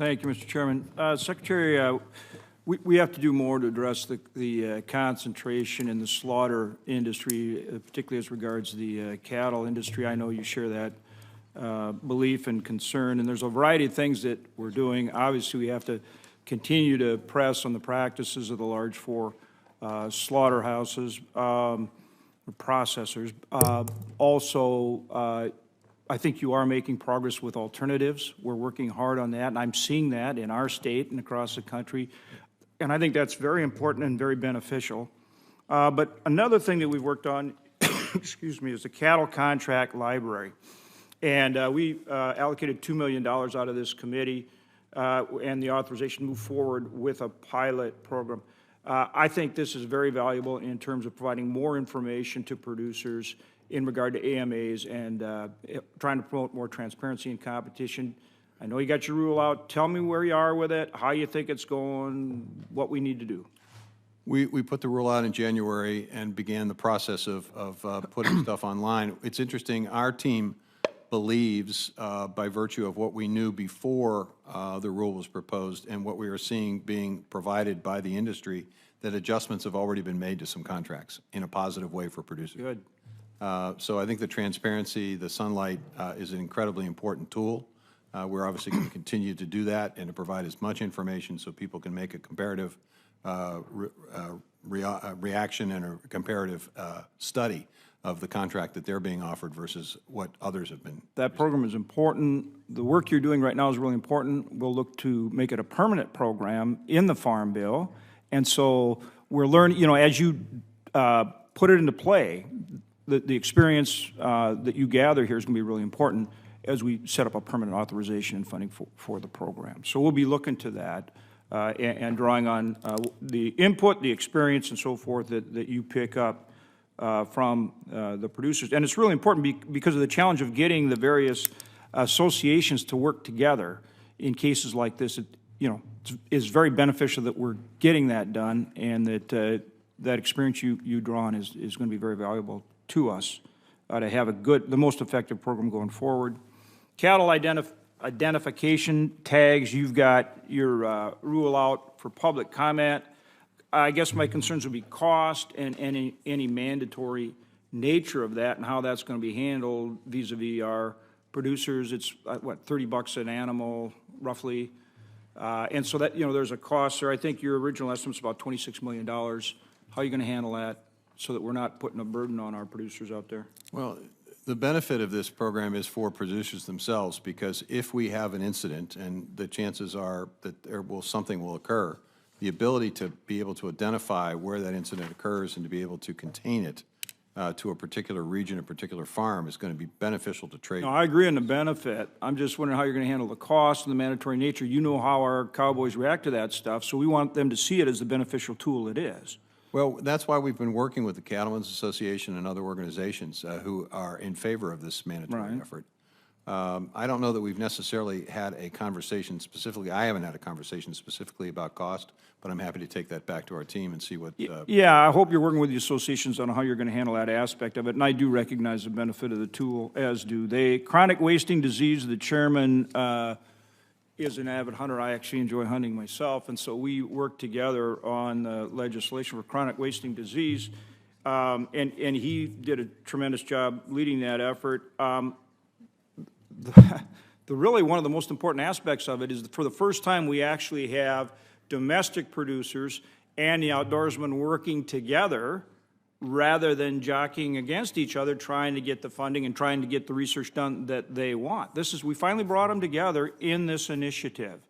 Thank you, Mr. Chairman. Secretary, we have to do more to address the concentration in the slaughter industry, particularly as regards the cattle industry. I know you share that belief and concern, and there's a variety of things that we're doing. Obviously, we have to continue to press on the practices of the large four slaughterhouses, processors. Also, I think you are making progress with alternatives. We're working hard on that, and I'm seeing that in our state and across the country. And I think that's very important and very beneficial. But another thing that we've worked on, excuse me, is the cattle contract library. And we allocated $2 million out of this committee and the authorization to move forward with a pilot program. I think this is very valuable in terms of providing more information to producers in regard to AMAs and trying to promote more transparency and competition. I know you got your rule out. Tell me where you are with it, how you think it's going, what we need to do. We put the rule out in January and began the process of putting stuff online. It's interesting, our team believes, by virtue of what we knew before the rule was proposed and what we are seeing being provided by the industry, that adjustments have already been made to some contracts in a positive way for producers. Good. So I think the transparency, the sunlight is an incredibly important tool. We're obviously going to continue to do that and to provide as much information so people can make a comparative reaction and a comparative study of the contract that they're being offered versus what others have been. That program is important. The work you're doing right now is really important. We'll look to make it a permanent program in the Farm Bill. And so we're learning, you know, as you put it into play, the experience that you gather here is going to be really important as we set up a permanent authorization and funding for the program. So we'll be looking to that and drawing on the input, the experience, and so forth that you pick up from the producers. And it's really important because of the challenge of getting the various associations to work together in cases like this. It's very beneficial that we're getting that done, and that that experience you draw on is going to be very valuable to us to have the most effective program going forward. Cattle identification tags, you've got your rule out for public comment. I guess my concerns would be cost and any mandatory nature of that and how that's going to be handled vis-a-vis our producers. It's, what, $30 an animal, roughly. And so that, there's a cost there. I think your original estimate's about $26 million. How are you going to handle that so that we're not putting a burden on our producers out there? Well, the benefit of this program is for producers themselves, because if we have an incident, and the chances are that something will occur, the ability to be able to identify where that incident occurs and to be able to contain it to a particular region, a particular farm, is going to be beneficial to trade. No, I agree on the benefit. I'm just wondering how you're going to handle the cost and the mandatory nature. You know how our cowboys react to that stuff, so we want them to see it as the beneficial tool it is. Well, that's why we've been working with the Cattlemen's Association and other organizations who are in favor of this mandatory effort. I don't know that we've necessarily had a conversation specifically. I haven't had a conversation specifically about cost, but I'm happy to take that back to our team and see what... Yeah, I hope you're working with the associations on how you're going to handle that aspect of it, and I do recognize the benefit of the tool, as do they. Chronic wasting disease, the chairman is an avid hunter. I actually enjoy hunting myself, and so we work together on the legislation for chronic wasting disease, and he did a tremendous job leading that effort. Really one of the most important aspects of it is that for the first time we actually have domestic producers and the outdoorsmen working together rather than jockeying against each other, trying to get the funding and trying to get the research done that they want. We finally brought them together in this initiative,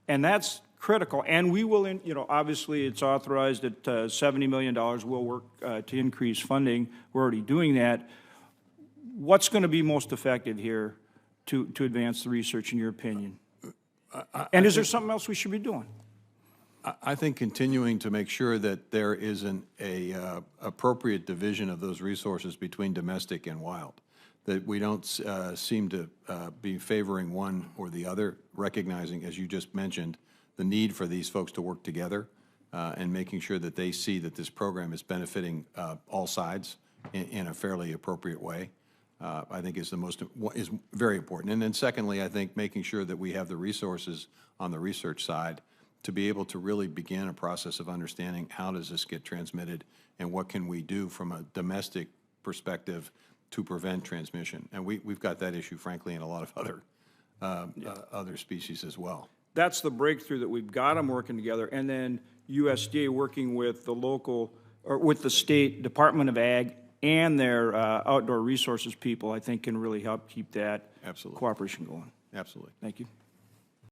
and that's critical. And we will, obviously it's authorized at $70 million. We'll work to increase funding. We're already doing that. What's going to be most effective here to advance the research, in your opinion? And is there something else we should be doing? I think continuing to make sure that there is an appropriate division of those resources between domestic and wild, that we don't seem to be favoring one or the other, recognizing, as you just mentioned, the need for these folks to work together and making sure that they see that this program is benefiting all sides in a fairly appropriate way. I think is is very important. And then secondly, I think making sure that we have the resources on the research side to be able to really begin a process of understanding how does this get transmitted and what can we do from a domestic perspective to prevent transmission. And we've got that issue, frankly, in a lot of other species as well. That's the breakthrough, that we've got them working together, and then USDA working with the local, or with the state Department of Ag and their outdoor resources people, I think can really help keep that Absolutely. cooperation going. Absolutely. Thank you.